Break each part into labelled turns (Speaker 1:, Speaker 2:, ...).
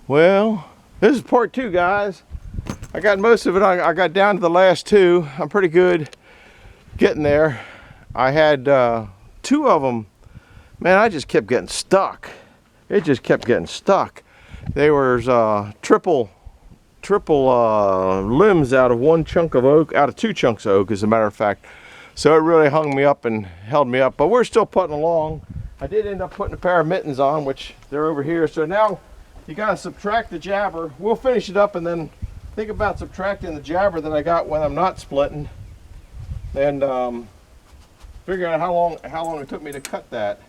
Speaker 1: Well, this is part 2, guys. I got most of it. I got down to the last 2. I'm pretty good getting there. I had 2 of them. Man, I just kept getting stuck. It just kept getting stuck. They were triple limbs out of 1 chunk of oak, out of 2 chunks of oak, as a matter of fact. So it really hung me up and held me up. But we're still putting along. I did end up putting a pair of mittens on, which they're over here. So now you gotta subtract the jabber. We'll finish it up and then think about subtracting the jabber that I got when I'm not splitting, and figure out how long it took me to cut that.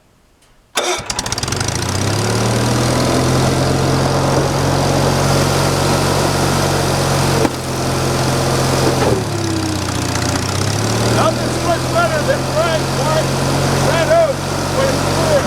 Speaker 1: Nothing splits better than red oak when it's clear.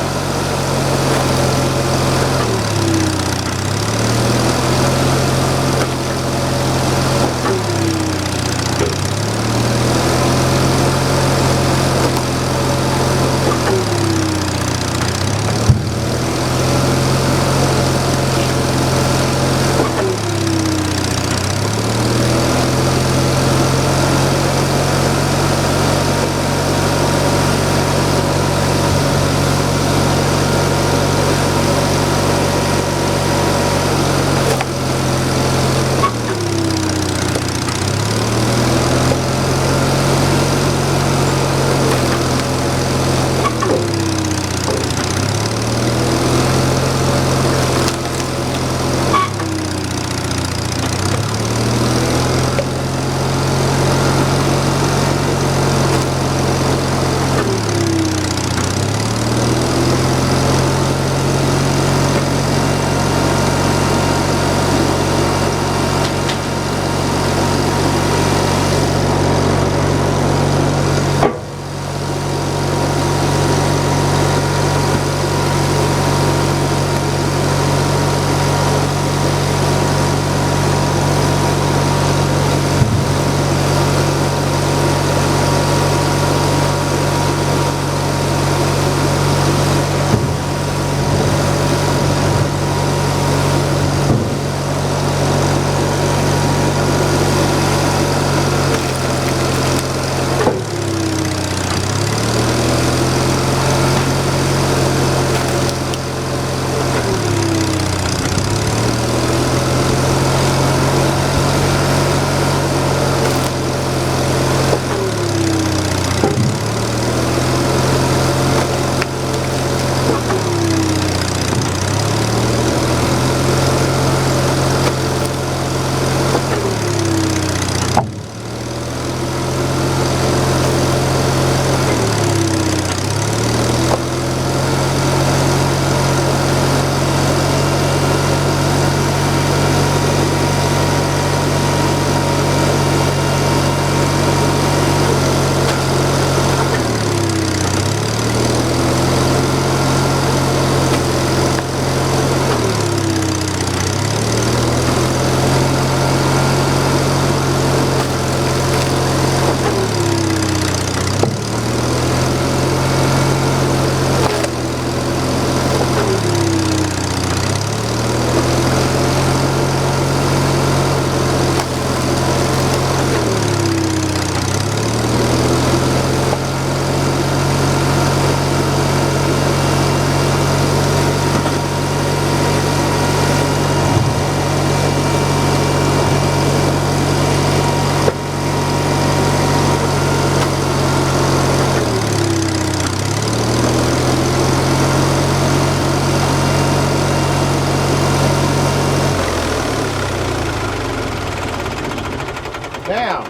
Speaker 1: Now,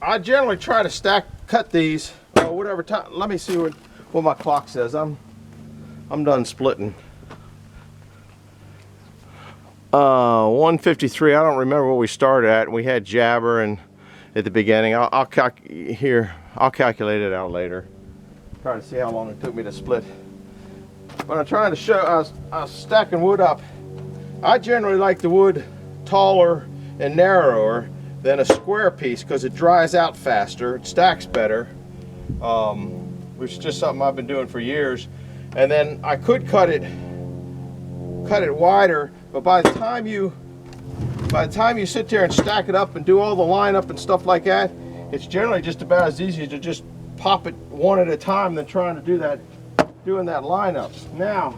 Speaker 1: I generally try to cut these, or whatever time. Let me see what my clock says. I'm done splitting. 1:53. I don't remember what we started at. We had jabber and at the beginning. I'll calculate it out later. Try to see how long it took me to split. But I'm trying to show. I was stacking wood up. I generally like the wood taller and narrower than a square piece because it dries out faster, it stacks better, which is just something I've been doing for years. And then I could cut it wider But by the time you sit there and stack it up and do all the lineup and stuff like that, it's generally just about as easy to just pop it one at a time than trying to do that, doing that lineup. Now,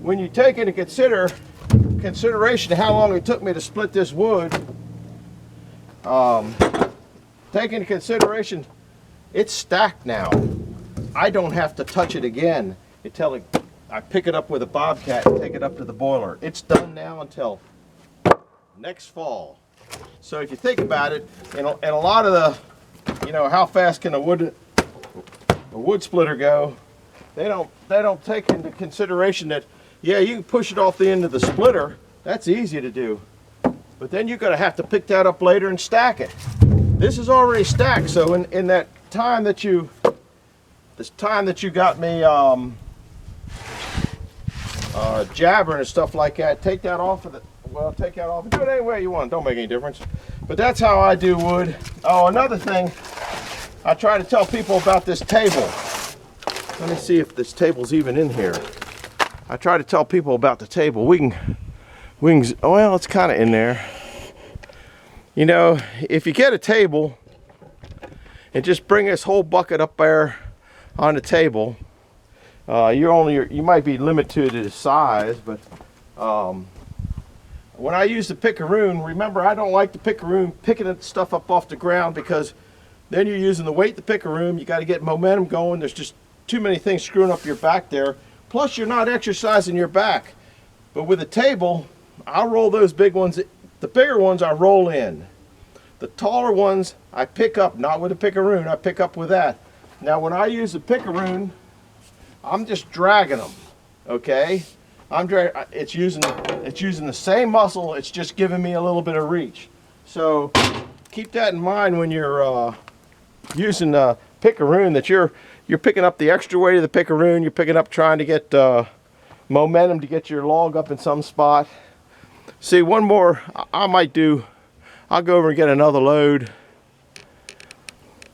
Speaker 1: when you take into consideration how long it took me to split this wood, take into consideration it's stacked now. I don't have to touch it again until I pick it up with a bobcat and take it up to the boiler. It's done now until next fall. So if you think about it, and a lot of the, you know, how fast can a wood splitter go, they don't take into consideration that, yeah, you can push it off the end of the splitter. That's easy to do. But then you're going to have to pick that up later and stack it. This is already stacked, so in that time that you got me jabbering and stuff like that, take that off of the, well, take that off and do it any way you want. Don't make any difference. But that's how I do wood. Oh, another thing, I try to tell people about this table. Let me see if this table's even in here. I try to tell people about the table. We can, well, it's kind of in there. You know, if you get a table and just bring this whole bucket up there on the table, you might be limited to the size, but when I use the picaroon, remember, I don't like the picaroon picking stuff up off the ground, because then you're using the weight of the picaroon. You got to get momentum going. There's just too many things screwing up your back there. Plus, you're not exercising your back. But with a table, I'll roll those big ones. The bigger ones I roll in. The taller ones I pick up, not with a picaroon, I pick up with that. Now when I use a picaroon, I'm just dragging them, okay? It's using the same muscle, it's just giving me a little bit of reach. So keep that in mind when you're using a picaroon, that you're picking up the extra weight of the picaroon, you're picking up trying to get momentum to get your log up in some spot. See, one more I might do, I'll go over and get another load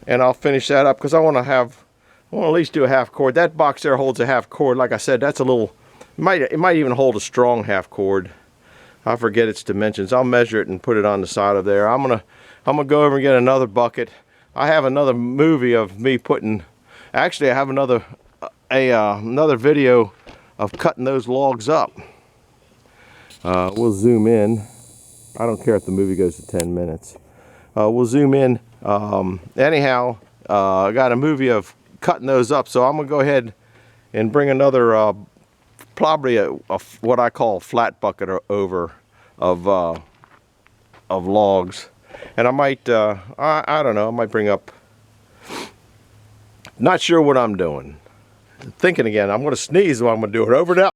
Speaker 1: and I'll finish that up, because I want to at least do a half cord. That box there holds a half cord. Like I said, that's a little, it might even hold a strong half cord. I forget its dimensions. I'll measure it and put it on the side of there. I'm gonna go over and get another bucket. I have another movie of me putting, actually I have another video of cutting those logs up. We'll zoom in. I don't care if the movie goes to 10 minutes. We'll zoom in. Anyhow, I got a movie of cutting those up, so I'm gonna go ahead and bring another, probably what I call a flat bucket over of logs, and I might, I don't know, I might bring up. Not sure what I'm doing. Thinking again. I'm gonna sneeze while I'm gonna do it. Over now.